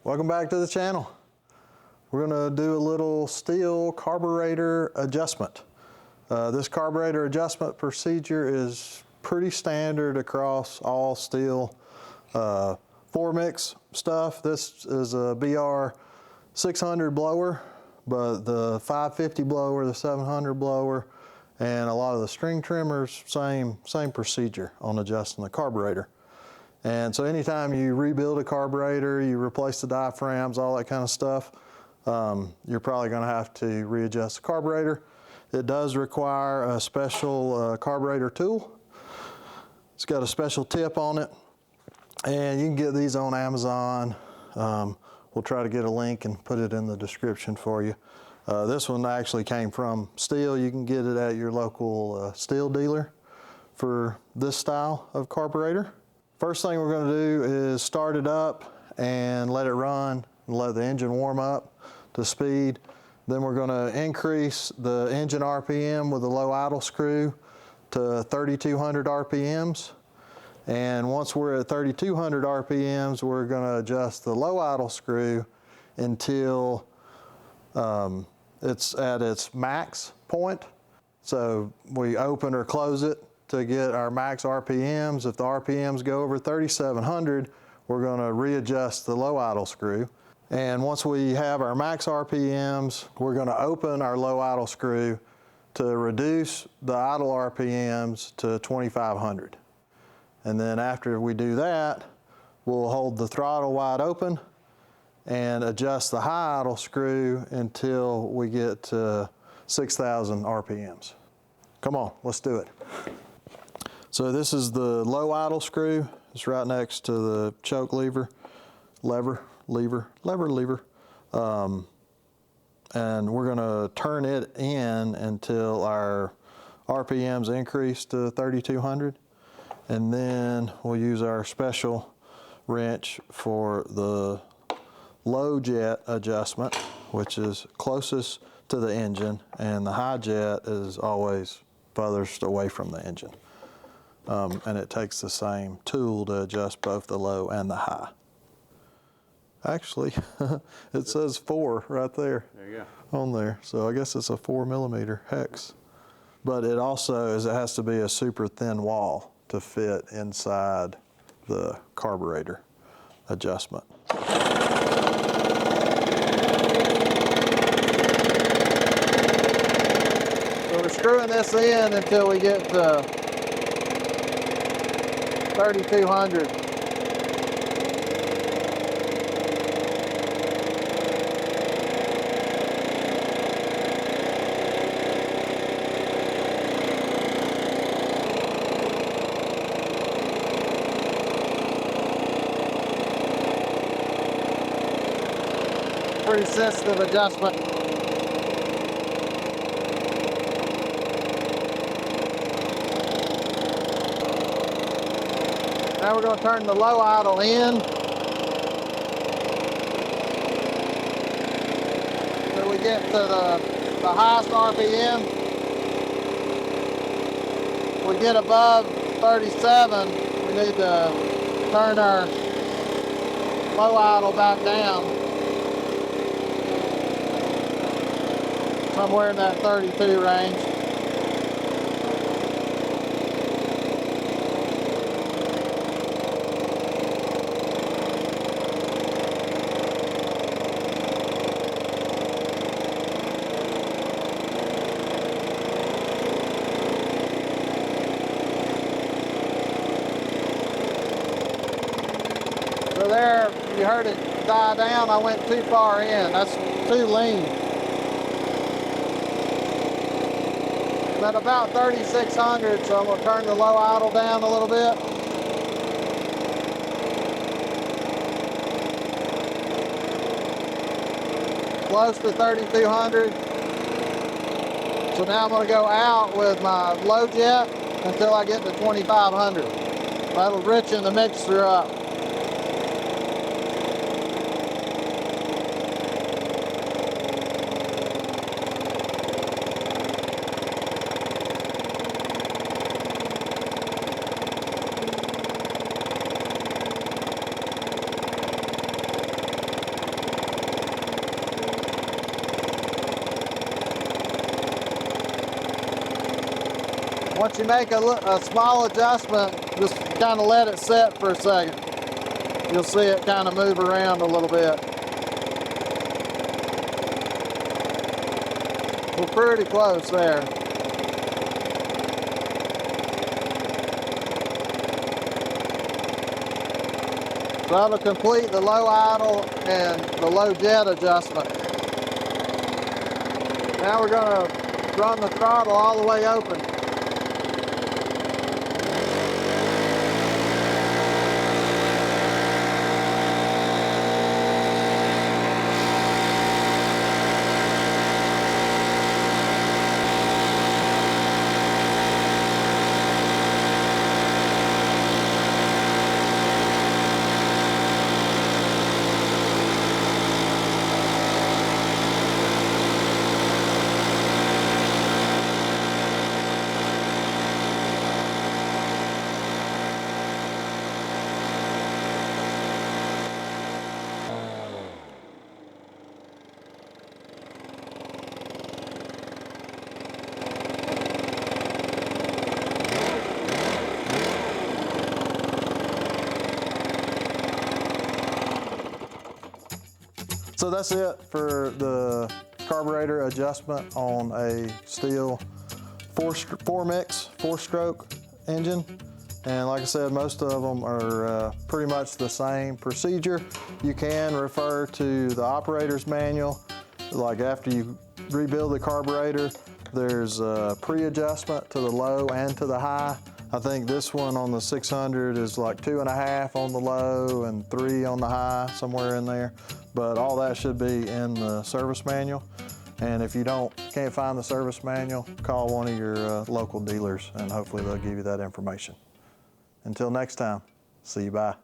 Welcome back to the channel. We're going to do a little Stihl carburetor adjustment. This carburetor adjustment procedure is pretty standard across all Stihl 4-mix stuff. This is a BR 600 blower, but the 550 blower, the 700 blower, and a lot of the string trimmers, same procedure on adjusting the carburetor. And so anytime you rebuild a carburetor, you replace the diaphragms, all that kind of stuff, you're probably going to have to readjust the carburetor. It does require a special carburetor tool. It's got a special tip on it, and you can get these on Amazon. We'll try to get a link and put it in the description for you. This one actually came from Stihl. You can get it at your local Stihl dealer for this style of carburetor. First thing we're going to do is start it up and let it run and let the engine warm up to speed. Then we're going to increase the engine RPM with a low idle screw to 3,200 RPMs. And once we're at 3,200 RPMs, we're going to adjust the low idle screw until it's at its max point. So we open or close it to get our max RPMs. If the RPMs go over 3,700, we're going to readjust the low idle screw. And once we have our max RPMs, we're going to open our low idle screw to reduce the idle RPMs to 2,500. And then after we do that, we'll hold the throttle wide open and adjust the high idle screw until we get to 6,000 RPMs. Come on, let's do it. So this is the low idle screw. It's right next to the choke lever. And we're going to turn it in until our RPMs increase to 3,200. And then we'll use our special wrench for the low jet adjustment, which is closest to the engine, and the high jet is always furthest away from the engine. And it takes the same tool to adjust both the low and the high. Actually, it says 4 right there. There you go. On there. So I guess it's a 4mm hex. But it also it has to be a super thin wall to fit inside the carburetor adjustment. So we're screwing this in until we get to 3,200. Pretty sensitive adjustment. Now we're going to turn the low idle in. So we get to the highest RPM. We get above 37, we need to turn our low idle back down. Somewhere in that 32 range. So there, you heard it die down. I went too far in. That's too lean. At about 3,600, so I'm going to turn the low idle down a little bit. Close to 3,200. So now I'm going to go out with my low jet until I get to 2,500. That'll richen the mixture up. Once you make a small adjustment, just kind of let it set for a second. You'll see it kind of move around a little bit. We're pretty close there. So that'll complete the low idle and the low jet adjustment. Now we're going to run the throttle all the way open. So that's it for the carburetor adjustment on a Stihl four-stroke engine. And like I said, most of them are pretty much the same procedure. You can refer to the operator's manual. Like after you rebuild the carburetor, there's a pre-adjustment to the low and to the high. I think this one on the 600 is like 2.5 on the low and 3 on the high, somewhere in there. But all that should be in the service manual. And if you can't find the service manual, call one of your local dealers and hopefully they'll give you that information. Until next time, see you, bye.